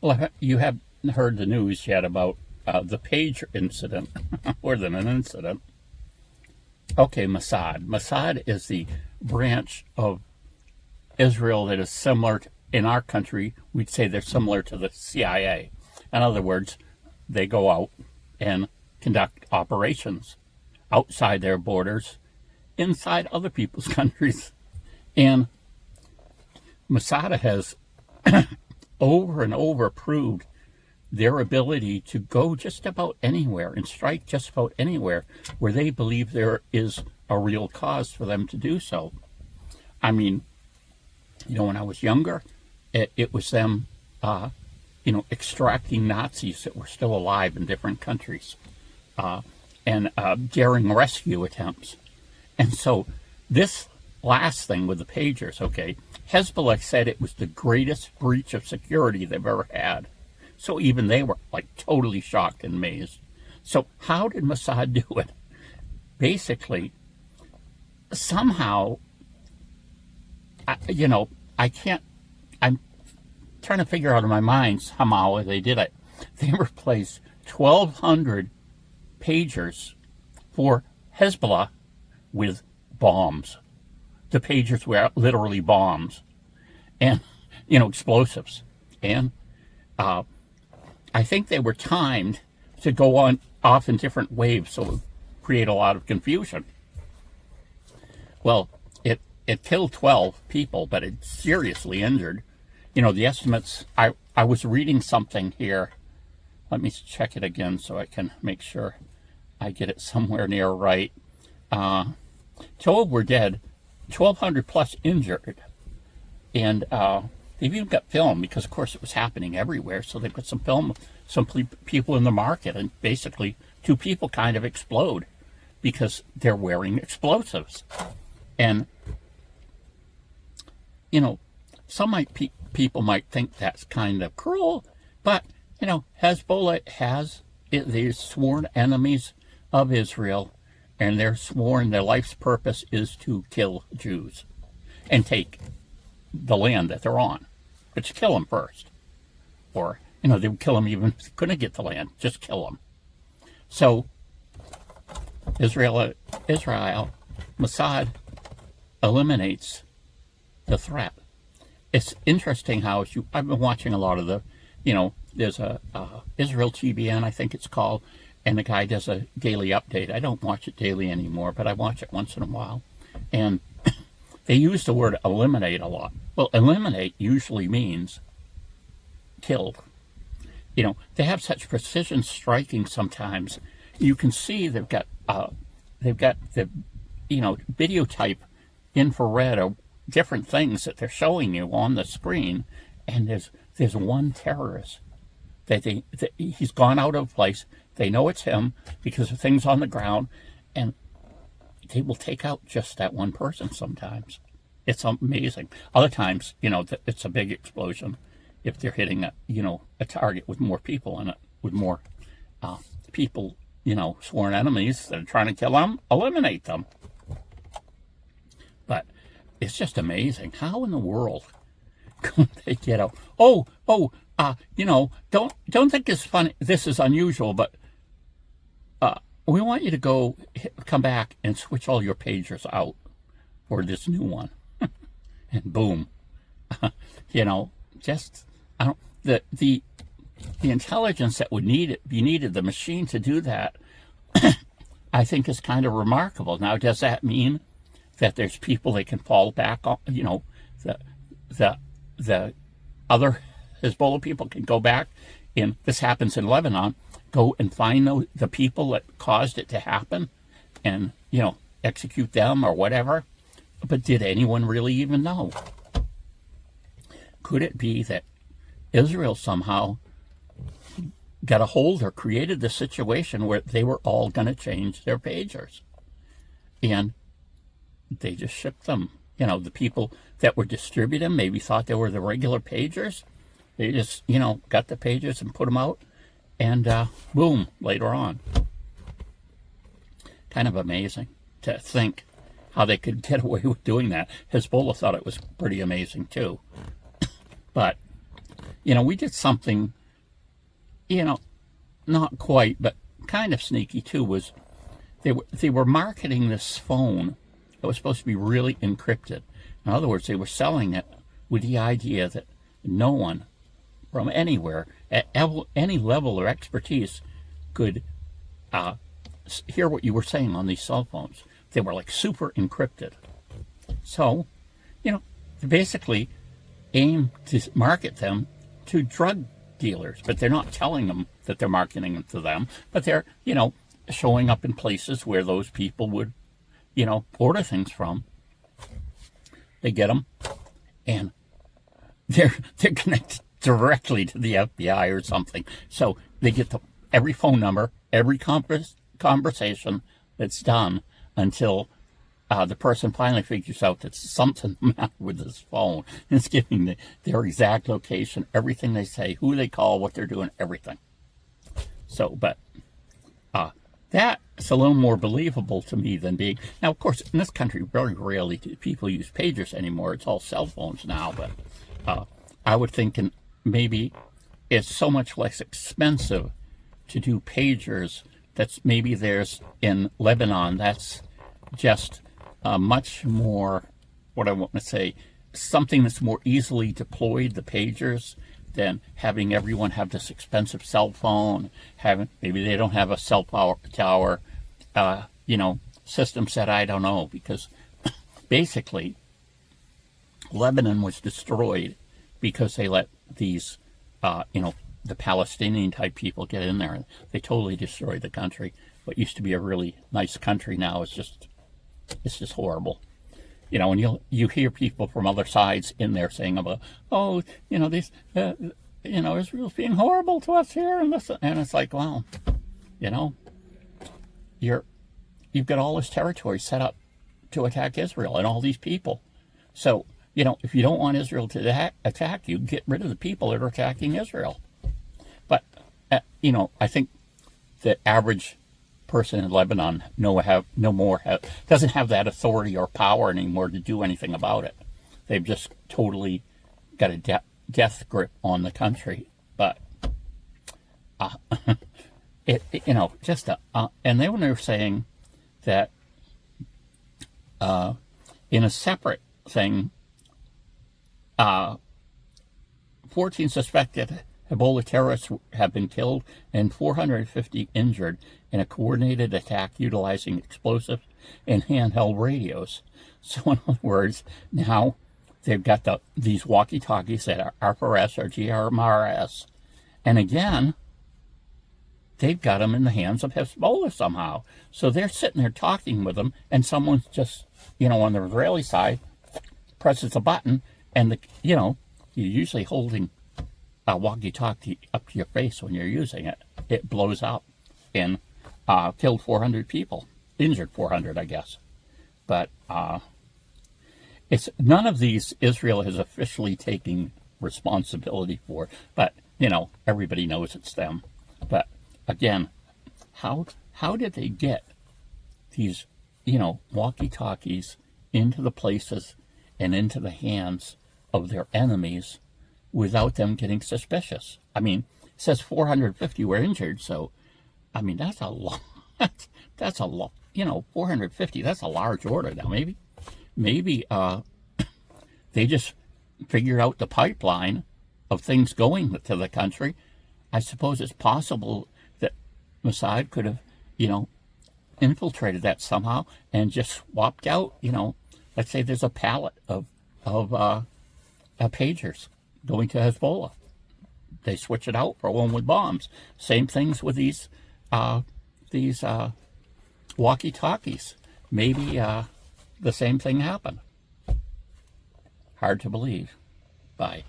Well, you haven't heard the news yet about the pager incident, more than an incident. Okay, Mossad. Mossad is the branch of Israel that is similar to, in our country, we'd say they're similar to the CIA. In other words, they go out and conduct operations outside their borders, inside other people's countries. And Mossad has over and over proved their ability to go just about anywhere and strike just about anywhere where they believe there is a real cause for them to do so. I mean, when I was younger, it was them, extracting Nazis that were still alive in different countries, and daring rescue attempts. And so this last thing with the pagers, okay, Hezbollah said it was the greatest breach of security they've ever had. So even they were like totally shocked and amazed. So how did Mossad do it? Basically, somehow, I can't, I'm trying to figure out in my mind somehow they did it. They replaced 1,200 pagers for Hezbollah with bombs. The pagers were literally bombs and, explosives. And I think they were timed to go on off in different waves, so it would create a lot of confusion. Well, it killed 12 people, but it seriously injured. The estimates, I was reading something here. Let me check it again so I can make sure I get it somewhere near right. 12 were dead, 1,200 plus injured. And they've even got film because, of course, it was happening everywhere. So they've got some film, some people in the market, and basically 2 people kind of explode because they're wearing explosives. And, some people might think that's kind of cruel, but, Hezbollah has these sworn enemies of Israel, and they're sworn their life's purpose is to kill Jews and take the land that they're on, but to kill them first. Or, they would kill them even if they couldn't get the land, just kill them. So, Israel, Mossad eliminates the threat. It's interesting how I've been watching a lot of the, there's a Israel TBN, I think it's called, and the guy does a daily update. I don't watch it daily anymore, but I watch it once in a while. And they use the word eliminate a lot. Well, eliminate usually means killed. They have such precision striking sometimes. You can see they've got the, video type infrared or different things that they're showing you on the screen. And there's one terrorist that he's gone out of place. They know it's him because of things on the ground, and they will take out just that one person sometimes. It's amazing. Other times, it's a big explosion if they're hitting a target with more people in it, with more people, sworn enemies that are trying to kill them, eliminate them. But it's just amazing. How in the world could they get out? Don't think it's funny. This is unusual, but we want you to come back and switch all your pagers out for this new one. And boom, the intelligence that would be needed, the machine to do that, I think is kind of remarkable. Now, does that mean that there's people they can fall back on? The other Hezbollah people can go back, and this happens in Lebanon, go and find the people that caused it to happen and, execute them or whatever. But did anyone really even know? Could it be that Israel somehow got a hold or created the situation where they were all going to change their pagers? And they just shipped them. The people that were distributing them maybe thought they were the regular pagers. They just, got the pagers and put them out, and boom, later on. Kind of amazing to think how they could get away with doing that. Hezbollah thought it was pretty amazing too. But, we did something, not quite, but kind of sneaky too. Was they were marketing this phone that was supposed to be really encrypted. In other words, they were selling it with the idea that no one from anywhere at any level of expertise could hear what you were saying on these cell phones. They were like super encrypted. So, they basically aim to market them to drug dealers, but they're not telling them that they're marketing them to them, but they're, showing up in places where those people would, order things from. They get them, and they're connected directly to the FBI or something. So they get every phone number, every conversation that's done until the person finally figures out that something's the matter with this phone. It's giving their exact location, everything they say, who they call, what they're doing, everything. So, but that's a little more believable to me than being... Now, of course, in this country, very rarely do people use pagers anymore. It's all cell phones now, but I would think maybe it's so much less expensive to do pagers. That's maybe there's in Lebanon, that's just much more, what I want to say, something that's more easily deployed, the pagers, than having everyone have this expensive cell phone, maybe they don't have a cell tower, system set, I don't know, because basically Lebanon was destroyed because they let these, the Palestinian type people get in there. They totally destroyed the country. What used to be a really nice country now is just horrible. And you hear people from other sides in there saying about, Israel's being horrible to us here, and it's like, wow, you've got all this territory set up to attack Israel and all these people. So, if you don't want Israel to attack you, get rid of the people that are attacking Israel. But, I think the average person in Lebanon doesn't have that authority or power anymore to do anything about it. They've just totally got a death grip on the country. But and then they were saying that in a separate thing, 14 suspected Hezbollah terrorists have been killed and 450 injured in a coordinated attack utilizing explosives and handheld radios. So in other words, now they've got these walkie-talkies that are RFRS or GMRS. And again, they've got them in the hands of Hezbollah somehow. So they're sitting there talking with them, and someone's just, on the Israeli side, presses a button, and you're usually holding a walkie-talkie up to your face when you're using it. It blows up and killed 400 people, injured 400, I guess. But it's none of these Israel is officially taking responsibility for. But everybody knows it's them. But again, how did they get these walkie-talkies into the places and into the hands of their enemies without them getting suspicious? I mean, it says 450 were injured, so that's a lot. That's a lot. 450. That's a large order. Now, maybe they just figured out the pipeline of things going to the country. I suppose it's possible that Mossad could have, infiltrated that somehow and just swapped out. Let's say there's a pallet of pagers going to Hezbollah. They switch it out for one with bombs. Same things with these walkie-talkies. Maybe the same thing happened. Hard to believe. Bye.